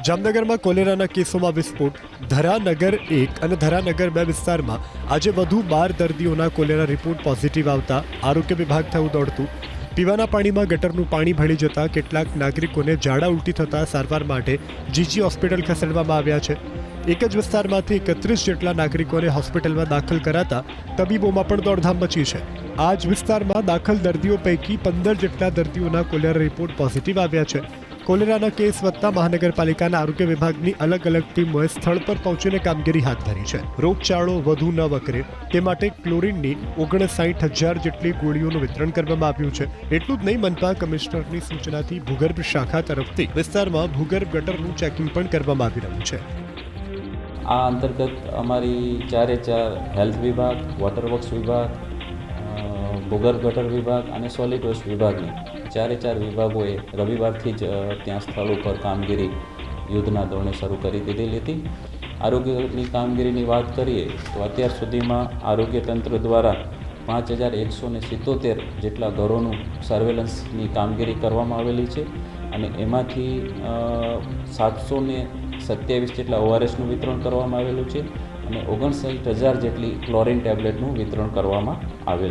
જામનગરમાં કોલેરાના કેસોમાં વિસ્ફોટ. ધરાનગર 1 અને ધરાનગર 2 વિસ્તારમાં આજે વધુ 12 દર્દીઓના કોલેરા રિપોર્ટ પોઝિટિવ આવતા આરોગ્ય વિભાગ થયું દોડતું. પીવાના પાણીમાં ગટરનું પાણી ભળી જતા કેટલાક નાગરિકોને ઝાડા ઉલટી થતા સારવાર માટે જીજી હોસ્પિટલ ખસેડવામાં આવ્યા છે. એક જ વિસ્તારમાંથી 31 જેટલા નાગરિકોને હોસ્પિટલમાં દાખલ કરાતા તબીબોમાં પણ દોડધામ મચી છે. આ જ વિસ્તારમાં દાખલ દર્દીઓ પૈકી 15 જેટલા દર્દીઓના કોલેરા રિપોર્ટ પોઝિટિવ આવ્યા છે. કોલેરાના કેસ વધતા મહાનગરપાલિકાના આરોગ્ય વિભાગની અલગ અલગ ટીમોએ સ્થળ પર પહોંચીને કામગીરી હાથ ધરી છે. રોગચાળો વધુ ન વકરે તે માટે ક્લોરીનની 59,000 જેટલી ગોળીઓનું વિતરણ કરવામાં આવ્યું છે. એટલું જ નહીં, મનપા કમિશનરની સૂચનાથી ભૂગર્ભ શાખા તરફથી વિસ્તારમાં ભૂગર્ભ ગટરનું ચેકિંગ પણ કરવામાં આવી રહ્યું છે. આ અંતર્ગત અમારી 4 હેલ્થ વિભાગ, વોટર વર્ક્સ વિભાગ, ભૂગર્ભ ગટર વિભાગ અને સોલિડ વેસ્ટ વિભાગની 4 વિભાગોએ રવિવારથી જ ત્યાં સ્થળ ઉપર કામગીરી યુદ્ધના ધોરણે શરૂ કરી દીધેલી હતી. આરોગ્યની કામગીરીની વાત કરીએ તો અત્યાર સુધીમાં આરોગ્ય તંત્ર દ્વારા 5,177 જેટલા ઘરોનું સર્વેલન્સની કામગીરી કરવામાં આવેલી છે અને એમાંથી 727 જેટલા ORSનું વિતરણ કરવામાં આવેલું છે અને 59,000 જેટલી ક્લોરીન ટેબ્લેટનું વિતરણ કરવામાં આવેલ